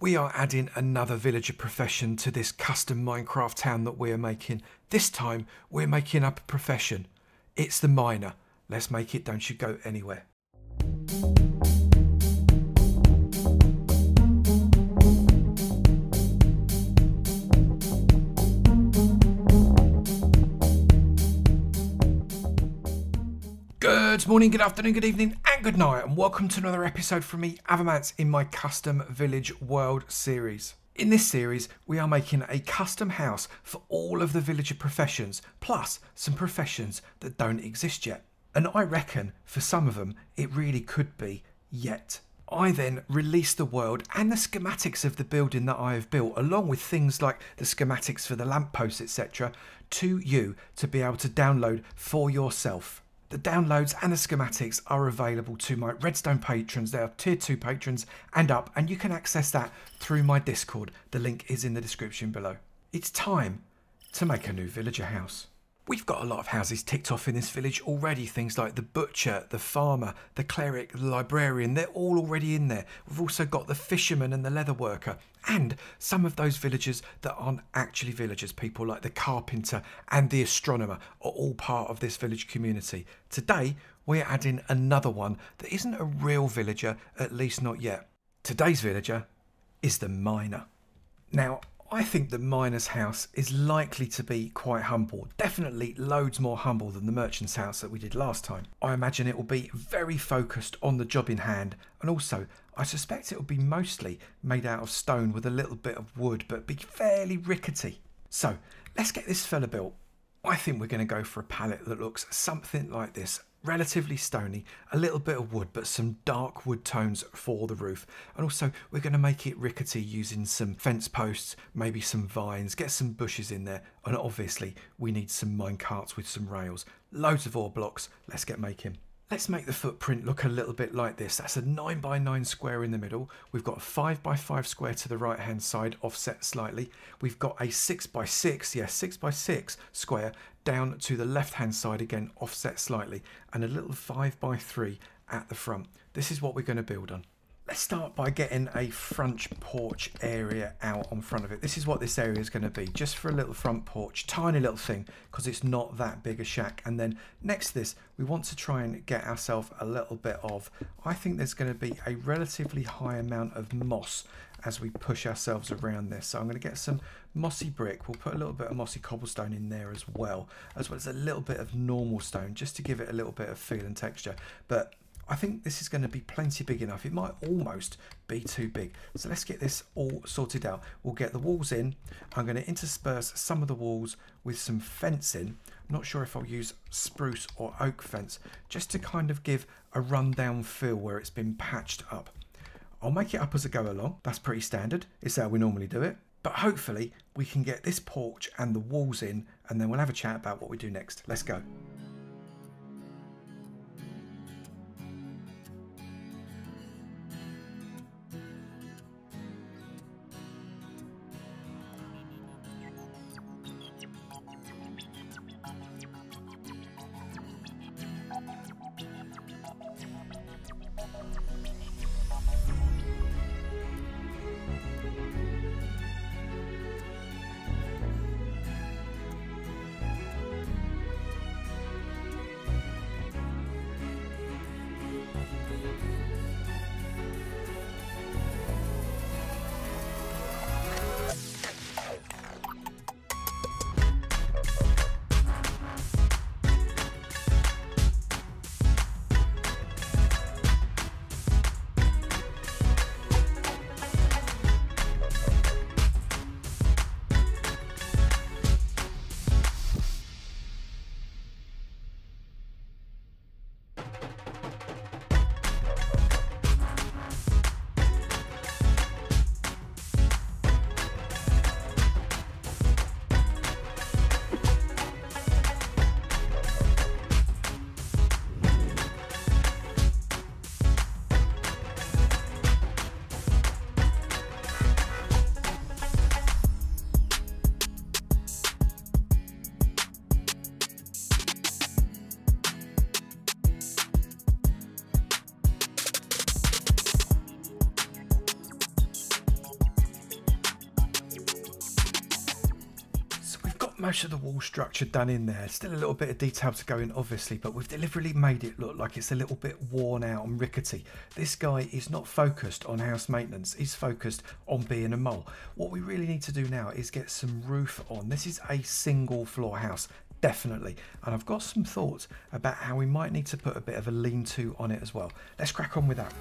We are adding another villager profession to this custom Minecraft town that we are making. This time we're making up a profession. It's the miner. Let's make it, don't you go anywhere. Good morning, good afternoon, good evening and good night, and welcome to another episode from me, Avomance, in my custom village world series. In this series we are making a custom house for all of the villager professions, plus some professions that don't exist yet. And I reckon for some of them it really could be yet. I then release the world and the schematics of the building that I have built, along with things like the schematics for the lampposts, etc., to you to be able to download for yourself. The downloads and the schematics are available to my Redstone patrons. They are tier 2 patrons and up, and you can access that through my Discord. The link is in the description below. It's time to make a new villager house. We've got a lot of houses ticked off in this village already. Things like the butcher, the farmer, the cleric, the librarian, they're all already in there. We've also got the fisherman and the leather worker, and some of those villagers that aren't actually villagers. People like the carpenter and the astronomer are all part of this village community. Today we're adding another one that isn't a real villager, at least not yet. Today's villager is the miner. Now, I think the miner's house is likely to be quite humble, definitely loads more humble than the merchant's house that we did last time. I imagine it will be very focused on the job in hand, and also I suspect it will be mostly made out of stone with a little bit of wood, but be fairly rickety. So let's get this fella built. I think we're going to go for a palette that looks something like this. Relatively stony, a little bit of wood, but some dark wood tones for the roof. And also we're going to make it rickety using some fence posts, maybe some vines, get some bushes in there, and obviously we need some mine carts with some rails. Loads of ore blocks. Let's get making. Let's make the footprint look a little bit like this. That's a 9x9 square in the middle. We've got a 5x5 square to the right hand side, offset slightly. We've got a 6x6, yes, 6x6 square down to the left hand side again, offset slightly, and a little 5x3 at the front. This is what we're going to build on. Let's start by getting a front porch area out on front of it. This is what this area is going to be, just for a little front porch, tiny little thing, because it's not that big a shack. And then next to this, we want to try and get ourselves a little bit of, I think there's going to be a relatively high amount of moss as we push ourselves around this. So I'm going to get some mossy brick. We'll put a little bit of mossy cobblestone in there as well as a little bit of normal stone, just to give it a little bit of feel and texture. But I think this is going to be plenty big enough. It might almost be too big. So let's get this all sorted out. We'll get the walls in. I'm going to intersperse some of the walls with some fencing. I'm not sure if I'll use spruce or oak fence, just to kind of give a rundown feel where it's been patched up. I'll make it up as I go along. That's pretty standard. It's how we normally do it. But hopefully we can get this porch and the walls in, and then we'll have a chat about what we do next. Let's go. most of the wall structure done in there. Still a little bit of detail to go in, obviously, but we've deliberately made it look like it's a little bit worn out and rickety. This guy is not focused on house maintenance. He's focused on being a mole. What we really need to do now is get some roof on. This is a single floor house, definitely. And I've got some thoughts about how we might need to put a bit of a lean-to on it as well. Let's crack on with that.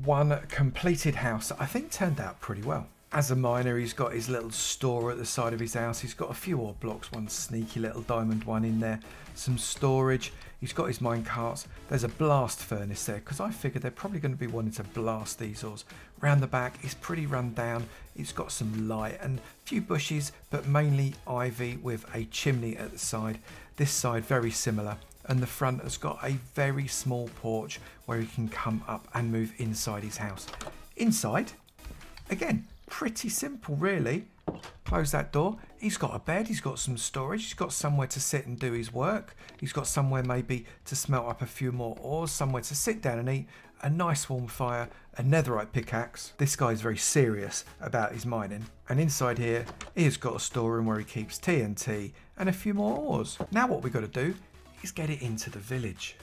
One completed house that I think turned out pretty well. As a miner, he's got his little store at the side of his house. He's got a few odd blocks, one sneaky little diamond one in there, some storage. He's got his mine carts. There's a blast furnace there because I figured they're probably going to be wanting to blast these ores. Round the back, it's pretty run down. It's got some light and a few bushes, but mainly ivy with a chimney at the side. This side very similar. And the front has got a very small porch where he can come up and move inside his house. Inside, again, pretty simple really. Close that door. He's got a bed, he's got some storage, he's got somewhere to sit and do his work. He's got somewhere maybe to smelt up a few more ores, somewhere to sit down and eat, a nice warm fire, a netherite pickaxe. This guy's very serious about his mining. And inside here, he's got a storeroom where he keeps TNT and a few more ores. Now what we've got to do is get it into the village.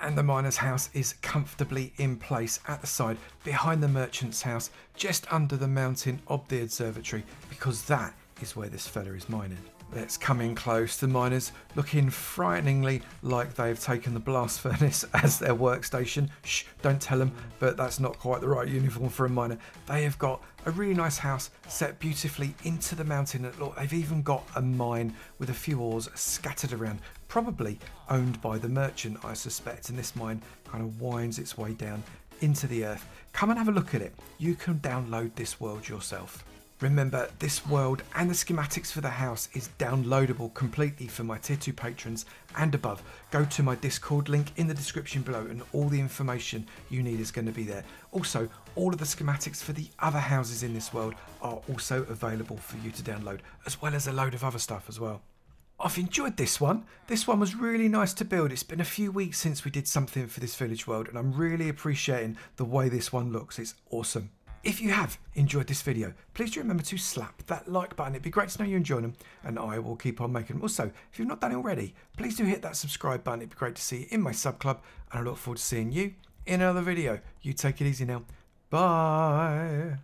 And the miner's house is comfortably in place at the side behind the merchant's house, just under the mountain of the observatory, because that is where this fella is mining. Let's come in close. The miners looking frighteningly like they've taken the blast furnace as their workstation. Shh, don't tell them, but that's not quite the right uniform for a miner. They have got a really nice house set beautifully into the mountain. Look, they've even got a mine with a few ores scattered around, probably owned by the merchant, I suspect, and this mine kind of winds its way down into the earth. Come and have a look at it. You can download this world yourself. Remember, this world and the schematics for the house is downloadable completely for my tier 2 patrons and above. Go to my Discord link in the description below and all the information you need is going to be there. Also, all of the schematics for the other houses in this world are also available for you to download, as well as a load of other stuff as well. I've enjoyed this one. This one was really nice to build. It's been a few weeks since we did something for this village world and I'm really appreciating the way this one looks. It's awesome. If you have enjoyed this video, please do remember to slap that like button. It'd be great to know you're enjoying them, and I will keep on making them. Also, if you've not done it already, please do hit that subscribe button. It'd be great to see you in my sub club, and I look forward to seeing you in another video. You take it easy now. Bye.